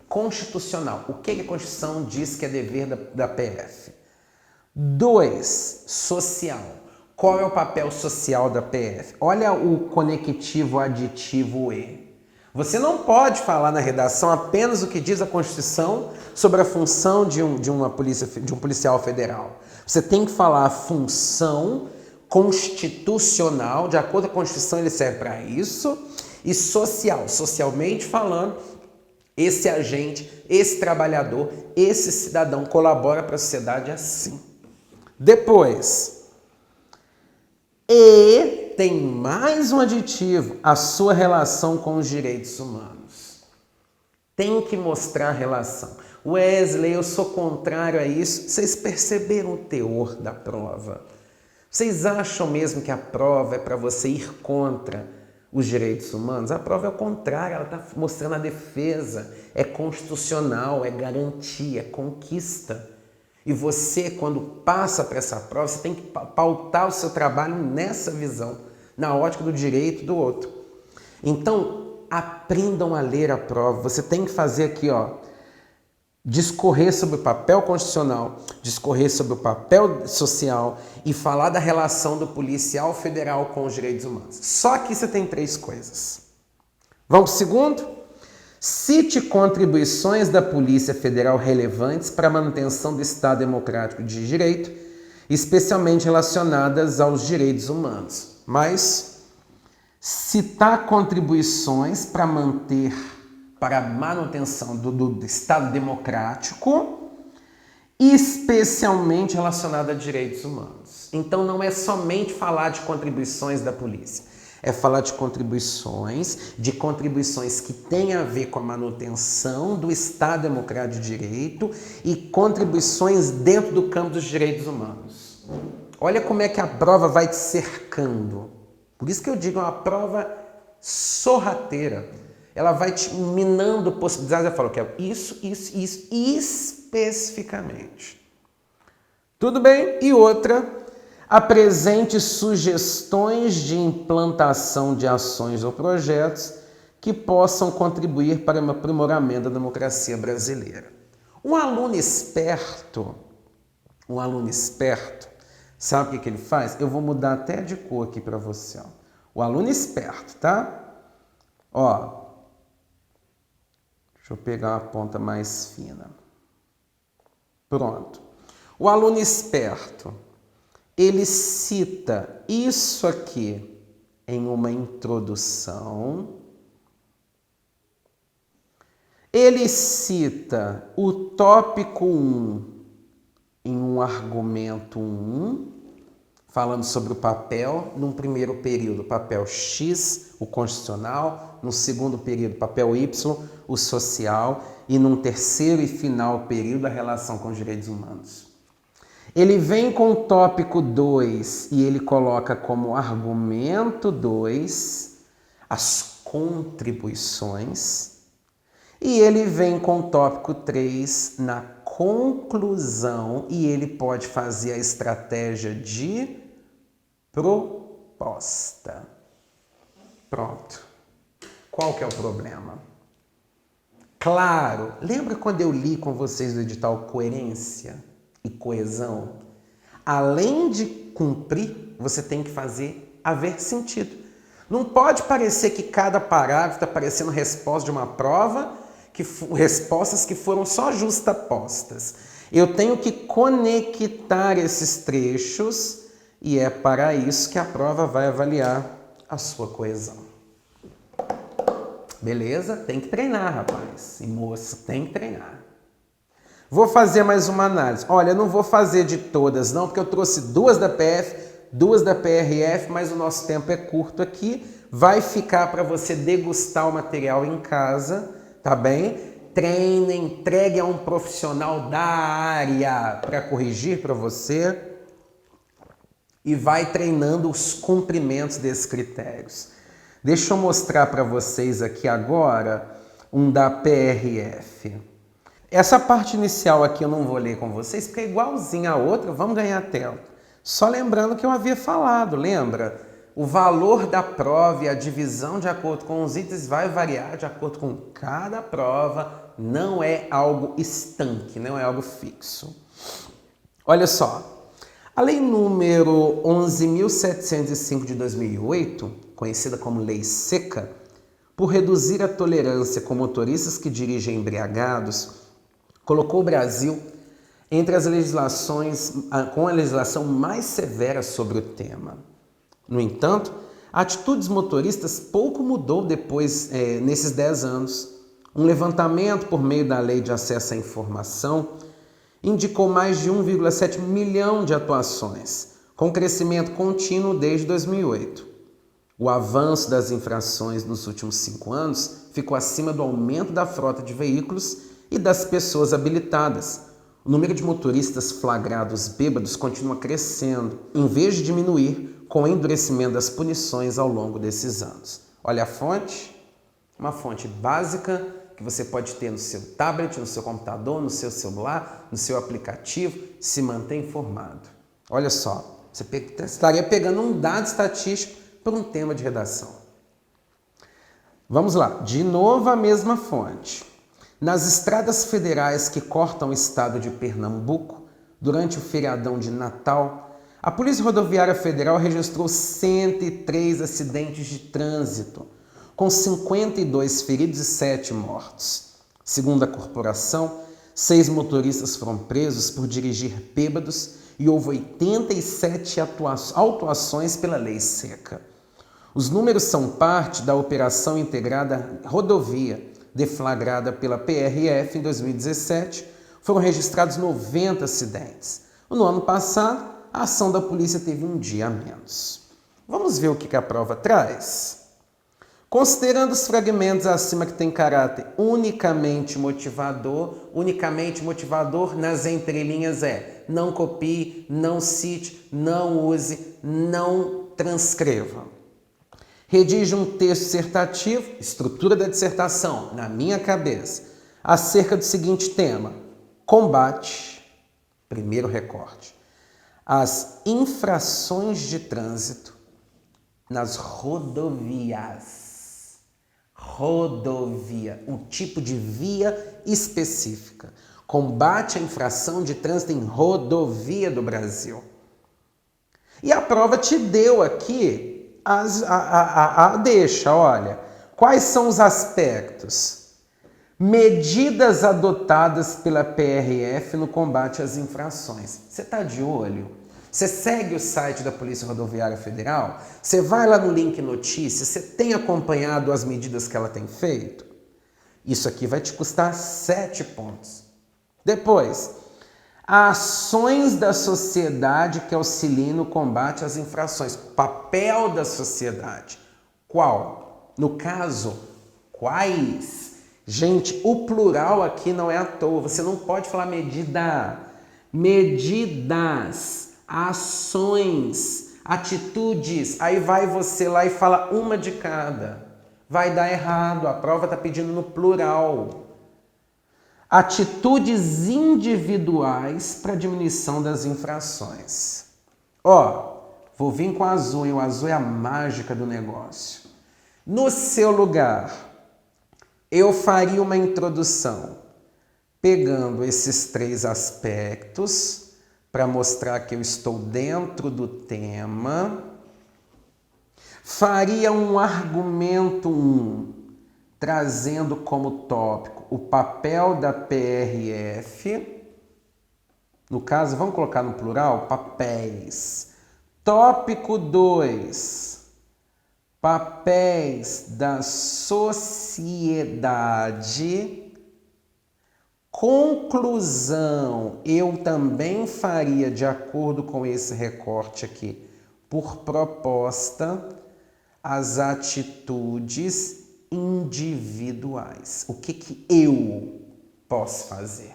constitucional. O que a Constituição diz que é dever da PF? 2, social. Qual é o papel social da PF? Olha o conectivo aditivo E. Você não pode falar na redação apenas o que diz a Constituição sobre a função de um policial federal. Você tem que falar a função constitucional, de acordo com a Constituição ele serve para isso, e social, socialmente falando, esse agente, esse trabalhador, esse cidadão colabora para a sociedade assim. Depois, E tem mais um aditivo, a sua relação com os direitos humanos. Tem que mostrar a relação. Wesley, eu sou contrário a isso. Vocês perceberam o teor da prova? Vocês acham mesmo que a prova é para você ir contra os direitos humanos? A prova é o contrário, ela está mostrando a defesa, é constitucional, é garantia, é conquista. E você, quando passa para essa prova, você tem que pautar o seu trabalho nessa visão, na ótica do direito do outro. Então, aprendam a ler a prova. Você tem que fazer aqui, ó, discorrer sobre o papel constitucional, discorrer sobre o papel social e falar da relação do policial federal com os direitos humanos. Só que você tem 3 coisas. Vamos para o segundo? Cite contribuições da Polícia Federal relevantes para a manutenção do Estado Democrático de Direito, especialmente relacionadas aos direitos humanos. Mas citar contribuições para a manutenção do Estado Democrático, especialmente relacionada a direitos humanos. Então não é somente falar de contribuições da polícia, é falar de contribuições que têm a ver com a manutenção do Estado Democrático de Direito e contribuições dentro do campo dos direitos humanos. Olha como é que a prova vai te cercando. Por isso que eu digo, é uma prova sorrateira. Ela vai te minando possibilidades. Eu falo, eu quero isso, especificamente. Tudo bem? E outra, apresente sugestões de implantação de ações ou projetos que possam contribuir para o aprimoramento da democracia brasileira. Um aluno esperto, sabe o que ele faz? Eu vou mudar até de cor aqui para você. Ó. O aluno esperto, tá? Ó, deixa eu pegar uma ponta mais fina. Pronto. O aluno esperto, ele cita isso aqui em uma introdução. Ele cita o tópico 1 em um argumento 1, falando sobre o papel, num primeiro período, o papel X, o constitucional, no segundo período, o papel Y, o social, e num terceiro e final período, a relação com os direitos humanos. Ele vem com o tópico 2 e ele coloca como argumento 2 as contribuições, e ele vem com o tópico 3 na conclusão, e ele pode fazer a estratégia de proposta. Pronto. Qual que é o problema? Claro, lembra quando eu li com vocês o edital Coerência e Coesão? Além de cumprir, você tem que fazer haver sentido. Não pode parecer que cada parágrafo está parecendo resposta de uma prova, respostas que foram só justapostas. Eu tenho que conectar esses trechos e é para isso que a prova vai avaliar a sua coesão. Beleza? Tem que treinar, rapaz. E moça, tem que treinar. Vou fazer mais uma análise. Olha, eu não vou fazer de todas não, porque eu trouxe 2 da PF, 2 da PRF, mas o nosso tempo é curto aqui. Vai ficar para você degustar o material em casa, tá bem? Treine, entregue a um profissional da área para corrigir para você e vai treinando os cumprimentos desses critérios. Deixa eu mostrar para vocês aqui agora um da PRF. Essa parte inicial aqui eu não vou ler com vocês, porque é igualzinha a outra, vamos ganhar tempo. Só lembrando que eu havia falado, lembra? O valor da prova e a divisão de acordo com os itens vai variar de acordo com cada prova, não é algo estanque, não é algo fixo. Olha só, a lei número 11.705 de 2008, conhecida como Lei Seca, por reduzir a tolerância com motoristas que dirigem embriagados, colocou o Brasil entre as legislações com a legislação mais severa sobre o tema. No entanto, a atitude dos motoristas pouco mudou depois, nesses 10 anos. Um levantamento por meio da Lei de Acesso à Informação indicou mais de 1,7 milhão de atuações, com crescimento contínuo desde 2008. O avanço das infrações nos últimos 5 anos ficou acima do aumento da frota de veículos e das pessoas habilitadas. O número de motoristas flagrados bêbados continua crescendo, em vez de diminuir com o endurecimento das punições ao longo desses anos. Olha a fonte, uma fonte básica que você pode ter no seu tablet, no seu computador, no seu celular, no seu aplicativo, se manter informado. Olha só, você estaria pegando um dado estatístico para um tema de redação. Vamos lá, de novo a mesma fonte. Nas estradas federais que cortam o estado de Pernambuco, durante o feriadão de Natal, a Polícia Rodoviária Federal registrou 103 acidentes de trânsito, com 52 feridos e 7 mortos. Segundo a corporação, 6 motoristas foram presos por dirigir bêbados e houve 87 autuações pela lei seca. Os números são parte da Operação Integrada Rodovia, deflagrada pela PRF em 2017. Foram registrados 90 acidentes. No ano passado, a ação da polícia teve um dia a menos. Vamos ver o que a prova traz? Considerando os fragmentos acima que tem caráter unicamente motivador nas entrelinhas é não copie, não cite, não use, não transcreva. Redige um texto dissertativo, estrutura da dissertação, na minha cabeça, acerca do seguinte tema: combate, primeiro recorte, as infrações de trânsito nas rodovias. Rodovia, um tipo de via específica. Combate à infração de trânsito em rodovia do Brasil. E a prova te deu aqui deixa, olha. Quais são os aspectos? Medidas adotadas pela PRF no combate às infrações. Você está de olho? Você segue o site da Polícia Rodoviária Federal? Você vai lá no link notícias? Você tem acompanhado as medidas que ela tem feito? Isso aqui vai te custar 7 pontos. Depois, ações da sociedade que auxiliem no combate às infrações. Papel da sociedade. Qual? No caso, quais? Gente, o plural aqui não é à toa. Você não pode falar medida. Medidas, ações, atitudes. Aí vai você lá e fala uma de cada. Vai dar errado. A prova está pedindo no plural. Atitudes individuais para diminuição das infrações. Vou vir com o azul, e o azul é a mágica do negócio. No seu lugar, eu faria uma introdução pegando esses 3 aspectos para mostrar que eu estou dentro do tema. Faria um argumento 1, trazendo como tópico o papel da PRF. No caso, vamos colocar no plural, papéis. Tópico 2, papéis da sociedade. Conclusão, eu também faria, de acordo com esse recorte aqui, por proposta, as atitudes individuais. O que eu posso fazer?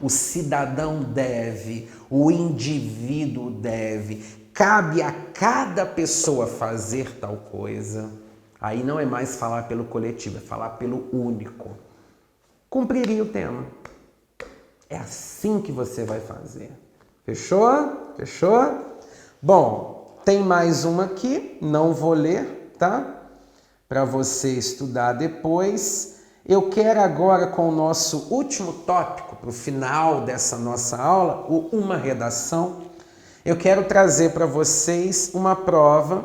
O cidadão deve, o indivíduo deve, cabe a cada pessoa fazer tal coisa. Aí não é mais falar pelo coletivo, é falar pelo único. Cumpriria o tema. É assim que você vai fazer. Fechou? Fechou? Bom, tem mais uma aqui, não vou ler, tá? Para você estudar depois. Eu quero agora, com o nosso último tópico, para o final dessa nossa aula, uma redação, eu quero trazer para vocês uma prova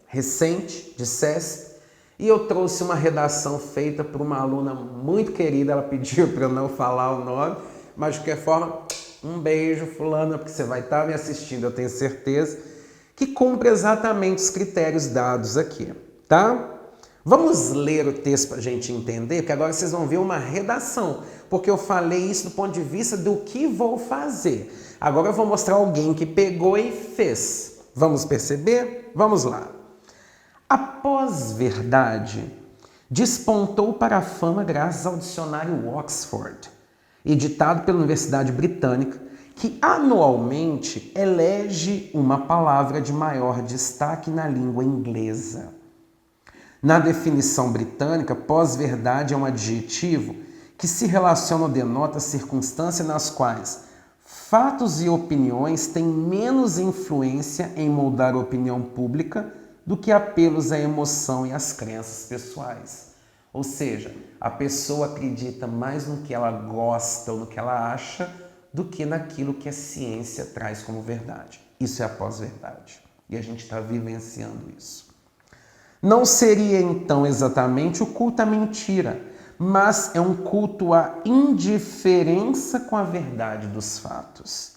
recente de SESC, e eu trouxe uma redação feita por uma aluna muito querida. Ela pediu para eu não falar o nome, mas de qualquer forma, um beijo, fulana, porque você vai estar me assistindo, eu tenho certeza, que cumpre exatamente os critérios dados aqui, tá? Vamos ler o texto para a gente entender, porque agora vocês vão ver uma redação, porque eu falei isso do ponto de vista do que vou fazer. Agora eu vou mostrar alguém que pegou e fez. Vamos perceber? Vamos lá. A pós-verdade despontou para a fama graças ao dicionário Oxford, editado pela Universidade Britânica, que anualmente elege uma palavra de maior destaque na língua inglesa. Na definição britânica, pós-verdade é um adjetivo que se relaciona ou denota circunstâncias nas quais fatos e opiniões têm menos influência em moldar a opinião pública do que apelos à emoção e às crenças pessoais. Ou seja, a pessoa acredita mais no que ela gosta ou no que ela acha do que naquilo que a ciência traz como verdade. Isso é a pós-verdade. E a gente está vivenciando isso. Não seria então exatamente o culto à mentira, mas é um culto à indiferença com a verdade dos fatos.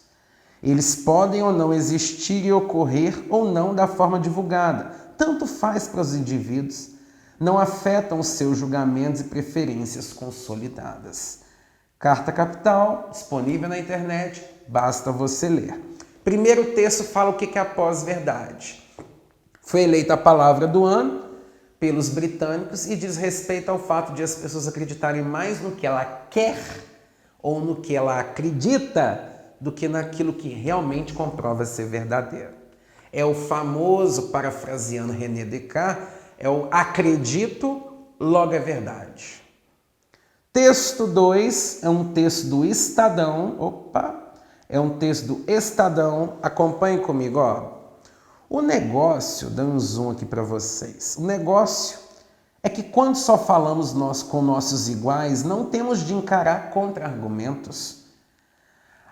Eles podem ou não existir e ocorrer ou não da forma divulgada, tanto faz para os indivíduos, não afetam os seus julgamentos e preferências consolidadas. Carta Capital, disponível na internet, basta você ler. Primeiro texto fala o que é a pós-verdade. Foi eleita a palavra do ano pelos britânicos e diz respeito ao fato de as pessoas acreditarem mais no que ela quer ou no que ela acredita do que naquilo que realmente comprova ser verdadeiro. É o famoso, parafraseando René Descartes, é o acredito, logo é verdade. Texto 2 é um texto do Estadão. É um texto do Estadão. Acompanhe comigo, ó. O negócio, dando um zoom aqui para vocês. O negócio é que quando só falamos nós com nossos iguais, não temos de encarar contra-argumentos.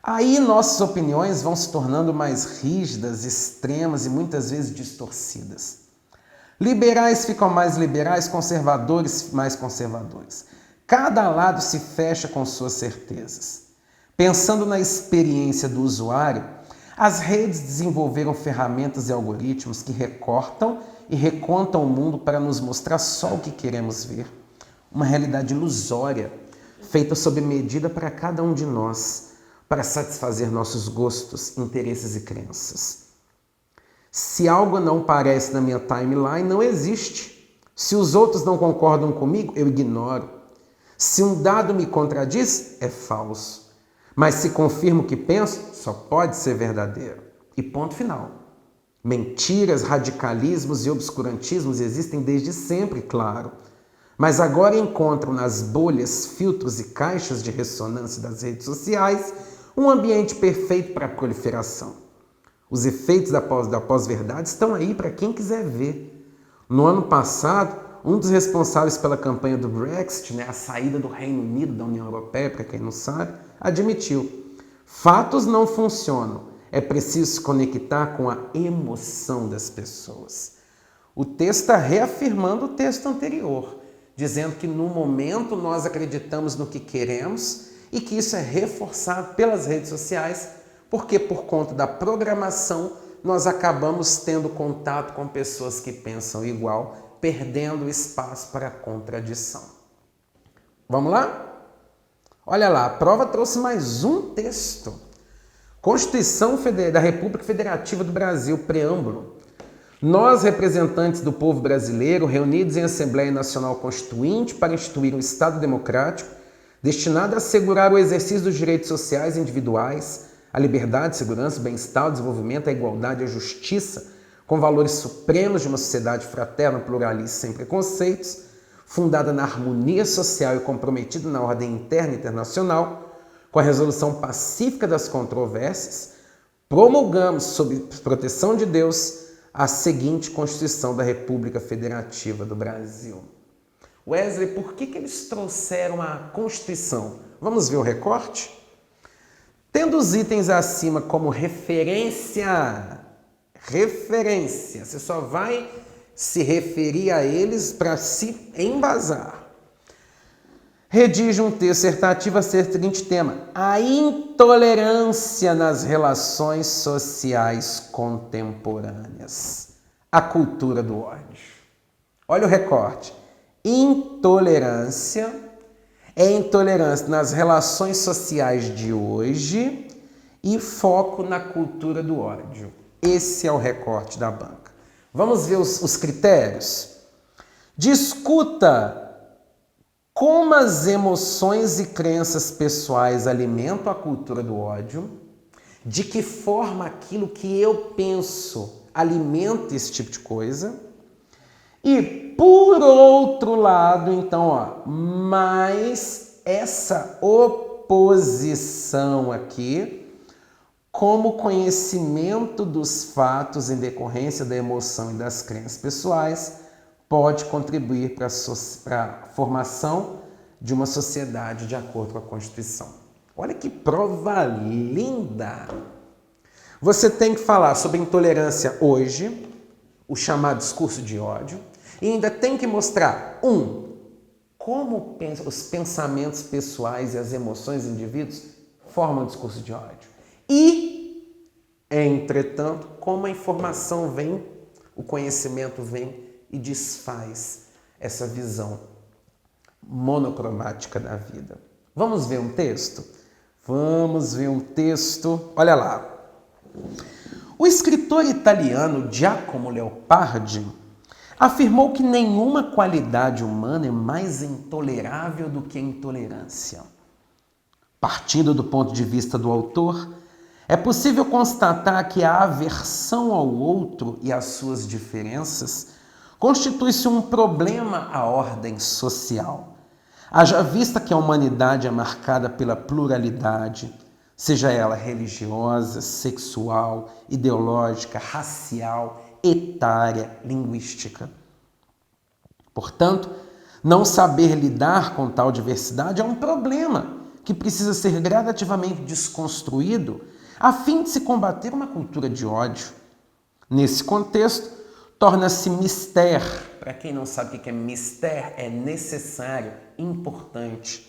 Aí nossas opiniões vão se tornando mais rígidas, extremas e muitas vezes distorcidas. Liberais ficam mais liberais, conservadores mais conservadores. Cada lado se fecha com suas certezas. Pensando na experiência do usuário, as redes desenvolveram ferramentas e algoritmos que recortam e recontam o mundo para nos mostrar só o que queremos ver. Uma realidade ilusória, feita sob medida para cada um de nós, para satisfazer nossos gostos, interesses e crenças. Se algo não aparece na minha timeline, não existe. Se os outros não concordam comigo, eu ignoro. Se um dado me contradiz, é falso. Mas se confirmo o que penso, só pode ser verdadeiro. E ponto final. Mentiras, radicalismos e obscurantismos existem desde sempre, claro. Mas agora encontram nas bolhas, filtros e caixas de ressonância das redes sociais um ambiente perfeito para a proliferação. Os efeitos da pós-verdade estão aí para quem quiser ver. No ano passado, um dos responsáveis pela campanha do Brexit, a saída do Reino Unido da União Europeia, para quem não sabe, admitiu: fatos não funcionam, é preciso se conectar com a emoção das pessoas. O texto está reafirmando o texto anterior, dizendo que no momento nós acreditamos no que queremos e que isso é reforçado pelas redes sociais, porque por conta da programação nós acabamos tendo contato com pessoas que pensam igual, perdendo espaço para a contradição. Vamos lá? Olha lá, a prova trouxe mais um texto. Constituição da República Federativa do Brasil, preâmbulo. Nós, representantes do povo brasileiro, reunidos em Assembleia Nacional Constituinte para instituir um Estado democrático, destinado a assegurar o exercício dos direitos sociais individuais, a liberdade, segurança, o bem-estar, o desenvolvimento, a igualdade e a justiça, com valores supremos de uma sociedade fraterna, pluralista, sem preconceitos, fundada na harmonia social e comprometida na ordem interna e internacional, com a resolução pacífica das controvérsias, promulgamos, sob proteção de Deus, a seguinte Constituição da República Federativa do Brasil. Wesley, por que eles trouxeram a Constituição? Vamos ver o recorte? Tendo os itens acima como referência, você só vai se referir a eles para se embasar. Redige um texto dissertativo a seguinte tema: a intolerância nas relações sociais contemporâneas. A cultura do ódio. Olha o recorte. Intolerância é intolerância nas relações sociais de hoje e foco na cultura do ódio. Esse é o recorte da banca. Vamos ver os critérios? Discuta como as emoções e crenças pessoais alimentam a cultura do ódio, de que forma aquilo que eu penso alimenta esse tipo de coisa. E, por outro lado, então, mais essa oposição aqui, como conhecimento dos fatos em decorrência da emoção e das crenças pessoais, pode contribuir para a formação de uma sociedade de acordo com a Constituição. Olha que prova linda! Você tem que falar sobre intolerância hoje, o chamado discurso de ódio, E ainda tem que mostrar, como os pensamentos pessoais e as emoções dos indivíduos formam o discurso de ódio. E, entretanto, como a informação vem, o conhecimento vem e desfaz essa visão monocromática da vida. Vamos ver um texto? Vamos ver um texto. Olha lá. O escritor italiano Giacomo Leopardi afirmou que nenhuma qualidade humana é mais intolerável do que a intolerância. Partindo do ponto de vista do autor, é possível constatar que a aversão ao outro e às suas diferenças constitui-se um problema à ordem social. Haja vista que a humanidade é marcada pela pluralidade, seja ela religiosa, sexual, ideológica, racial, etária, linguística. Portanto, não saber lidar com tal diversidade é um problema que precisa ser gradativamente desconstruído a fim de se combater uma cultura de ódio. Nesse contexto, torna-se mister. Para quem não sabe o que é mister, é necessário, importante.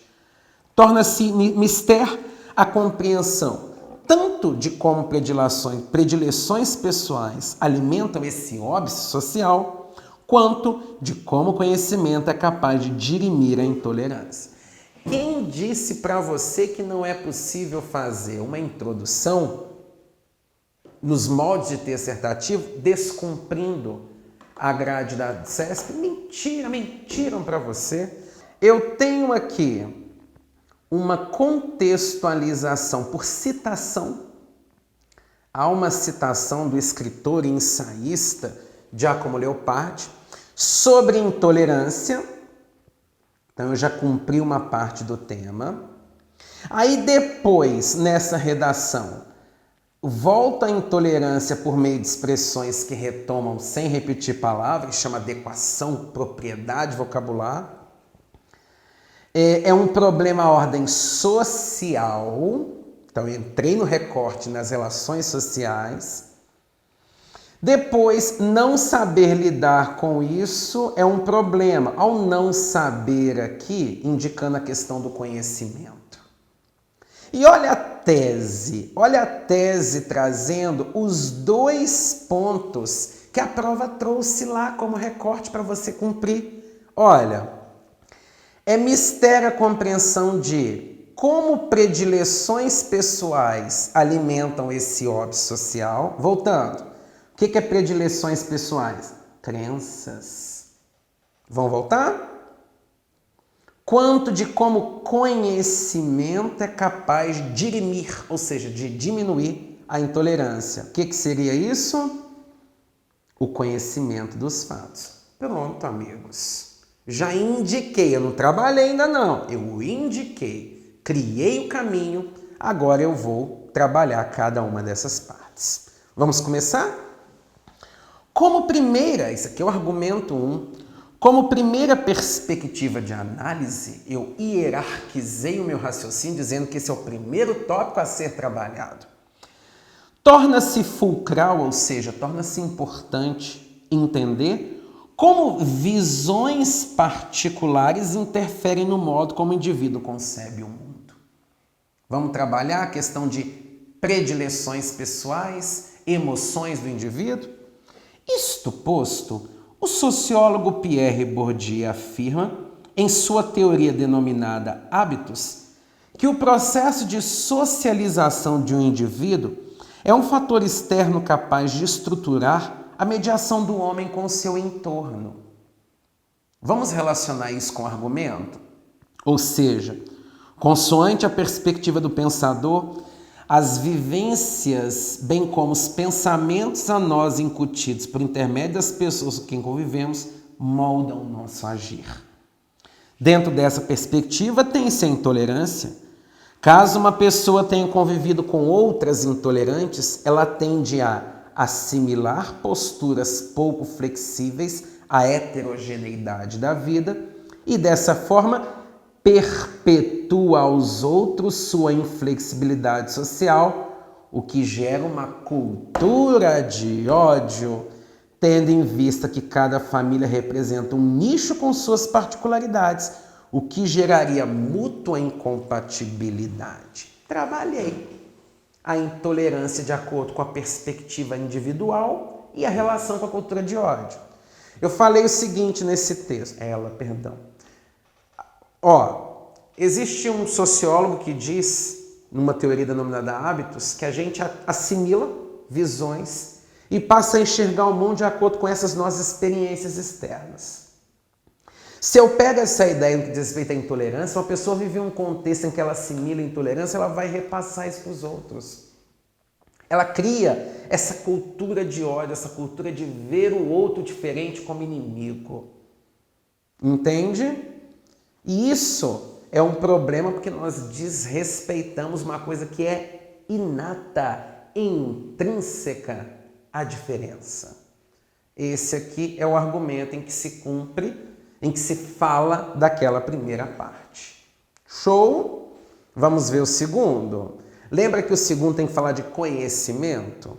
Torna-se mister a compreensão tanto de como predileções pessoais alimentam esse óbice social, quanto de como o conhecimento é capaz de dirimir a intolerância. Quem disse para você que não é possível fazer uma introdução nos moldes de texto dissertativo descumprindo a grade da CESP? Mentiram para você. Eu tenho aqui uma contextualização por citação. Há uma citação do escritor e ensaísta Giacomo Leopardi sobre intolerância. Então eu já cumpri uma parte do tema. Aí depois, nessa redação, volta a intolerância por meio de expressões que retomam sem repetir palavras, chama adequação, propriedade, vocabulário. É um problema à ordem social. Então, eu entrei no recorte nas relações sociais. Depois, não saber lidar com isso é um problema. Ao não saber aqui, indicando a questão do conhecimento. E olha a tese trazendo os dois pontos que a prova trouxe lá como recorte para você cumprir. Olha, é mistério a compreensão de como predileções pessoais alimentam esse óbice social. Voltando, o que é predileções pessoais? Crenças. Vão voltar? Quanto de como conhecimento é capaz de dirimir, ou seja, de diminuir a intolerância. O que seria isso? O conhecimento dos fatos. Pronto, amigos. Já indiquei, eu não trabalhei ainda não, eu indiquei, criei o caminho, agora eu vou trabalhar cada uma dessas partes. Vamos começar? Como primeira, isso aqui é o argumento 1, como primeira perspectiva de análise, eu hierarquizei o meu raciocínio dizendo que esse é o primeiro tópico a ser trabalhado. Torna-se fulcral, ou seja, torna-se importante entender como visões particulares interferem no modo como o indivíduo concebe o mundo. Vamos trabalhar a questão de predileções pessoais, emoções do indivíduo? Isto posto, o sociólogo Pierre Bourdieu afirma, em sua teoria denominada hábitos, que o processo de socialização de um indivíduo é um fator externo capaz de estruturar a mediação do homem com o seu entorno. Vamos relacionar isso com o argumento? Ou seja, consoante a perspectiva do pensador, as vivências, bem como os pensamentos a nós incutidos por intermédio das pessoas com quem convivemos, moldam o nosso agir. Dentro dessa perspectiva, tem-se a intolerância. Caso uma pessoa tenha convivido com outras intolerantes, ela tende a assimilar posturas pouco flexíveis à heterogeneidade da vida e, dessa forma, perpetua aos outros sua inflexibilidade social, o que gera uma cultura de ódio. tendo em vista que cada família representa um nicho com suas particularidades, o que geraria mútua incompatibilidade. Trabalhei a intolerância de acordo com a perspectiva individual e a relação com a cultura de ódio. Eu falei o seguinte nesse texto, existe um sociólogo que diz, numa teoria denominada hábitos, que a gente assimila visões e passa a enxergar o mundo de acordo com essas nossas experiências externas. Se eu pego essa ideia no que diz respeito à intolerância, uma pessoa vive um contexto em que ela assimila a intolerância, ela vai repassar isso para os outros. Ela cria essa cultura de ódio, essa cultura de ver o outro diferente como inimigo. Entende? E isso é um problema porque nós desrespeitamos uma coisa que é inata, intrínseca à diferença. Esse aqui é o argumento em que se cumpre, em que se fala daquela primeira parte. Show? Vamos ver o segundo. Lembra que o segundo tem que falar de conhecimento?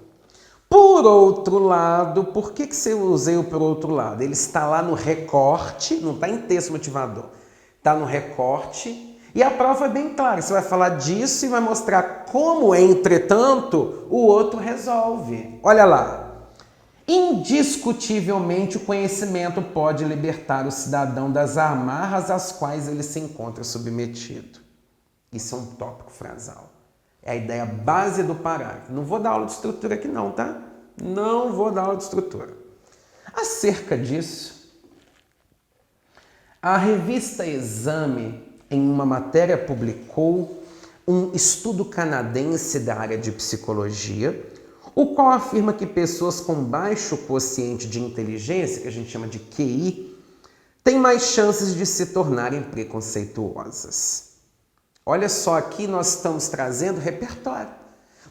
Por outro lado, por que eu usei o por outro lado? Ele está lá no recorte, não está em texto motivador. Está no recorte e a prova é bem clara. Você vai falar disso e vai mostrar como, entretanto, o outro resolve. Olha lá. Indiscutivelmente, o conhecimento pode libertar o cidadão das amarras às quais ele se encontra submetido. Isso é um tópico frasal. É a ideia base do parágrafo. Não vou dar aula de estrutura aqui não, tá? Não vou dar aula de estrutura. Acerca disso, a revista Exame, em uma matéria, publicou um estudo canadense da área de psicologia, o qual afirma que pessoas com baixo quociente de inteligência, que a gente chama de QI, têm mais chances de se tornarem preconceituosas. Olha só, aqui nós estamos trazendo repertório,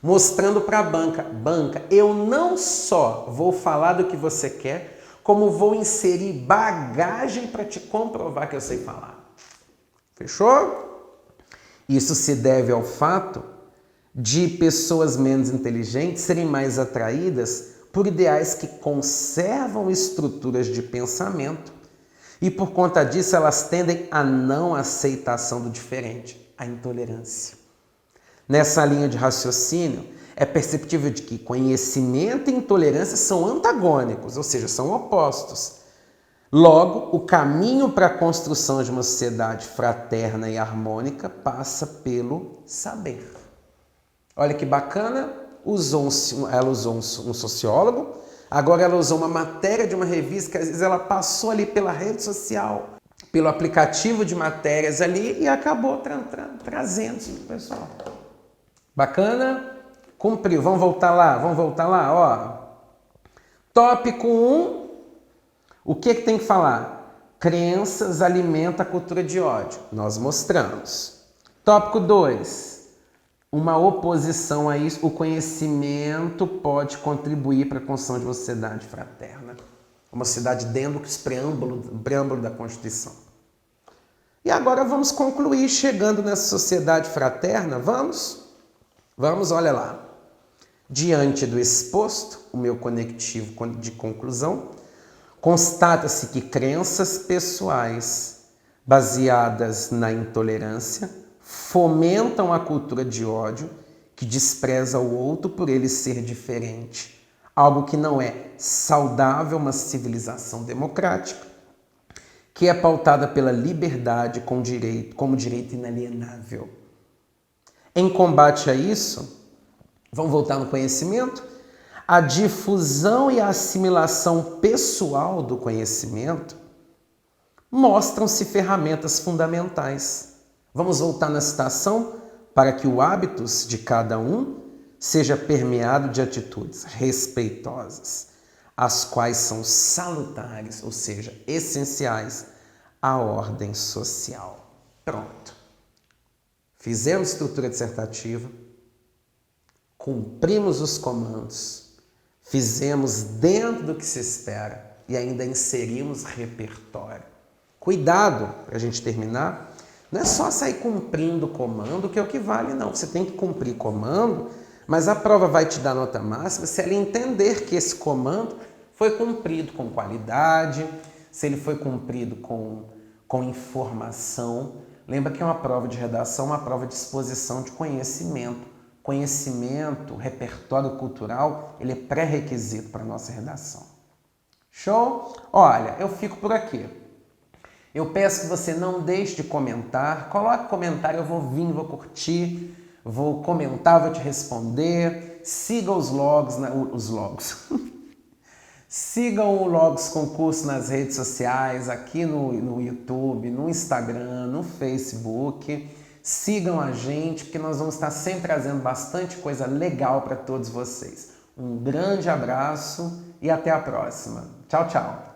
mostrando para a banca. Banca, eu não só vou falar do que você quer, como vou inserir bagagem para te comprovar que eu sei falar. Fechou? Isso se deve ao fato de pessoas menos inteligentes serem mais atraídas por ideais que conservam estruturas de pensamento e, por conta disso, elas tendem à não aceitação do diferente. A intolerância. Nessa linha de raciocínio, é perceptível de que conhecimento e intolerância são antagônicos, ou seja, são opostos. Logo, o caminho para a construção de uma sociedade fraterna e harmônica passa pelo saber. Olha que bacana, ela usou um sociólogo, agora ela usou uma matéria de uma revista que às vezes ela passou ali pela rede social, pelo aplicativo de matérias ali e acabou trazendo isso pro pessoal. Bacana? Cumpriu. Vamos voltar lá, ó. Tópico 1. O que tem que falar? Crenças alimentam a cultura de ódio. Nós mostramos. Tópico 2. Uma oposição a isso. O conhecimento pode contribuir para a construção de uma sociedade fraterna. Uma sociedade dentro do preâmbulo da Constituição. E agora vamos concluir chegando nessa sociedade fraterna. Vamos, olha lá. Diante do exposto, o meu conectivo de conclusão, constata-se que crenças pessoais baseadas na intolerância fomentam a cultura de ódio que despreza o outro por ele ser diferente. Algo que não é saudável uma civilização democrática, que é pautada pela liberdade como direito inalienável. Em combate a isso, vamos voltar no conhecimento, a difusão e a assimilação pessoal do conhecimento mostram-se ferramentas fundamentais. Vamos voltar na citação para que o hábitos de cada um seja permeado de atitudes respeitosas, as quais são salutares, ou seja, essenciais à ordem social. Pronto. Fizemos estrutura dissertativa, cumprimos os comandos, fizemos dentro do que se espera e ainda inserimos repertório. Cuidado, para a gente terminar, não é só sair cumprindo o comando que é o que vale, não. Você tem que cumprir comando, mas a prova vai te dar nota máxima se ela entender que esse comando foi cumprido com qualidade, se ele foi cumprido com informação. Lembra que é uma prova de redação, uma prova de exposição de conhecimento. Conhecimento, repertório cultural, ele é pré-requisito para a nossa redação. Show? Olha, eu fico por aqui. Eu peço que você não deixe de comentar. Coloque comentário, eu vou vir, vou curtir, vou comentar, vou te responder. Siga os logs, Sigam o Logos Concurso nas redes sociais, aqui no YouTube, no Instagram, no Facebook. Sigam a gente, porque nós vamos estar sempre trazendo bastante coisa legal para todos vocês. Um grande abraço e até a próxima. Tchau, tchau!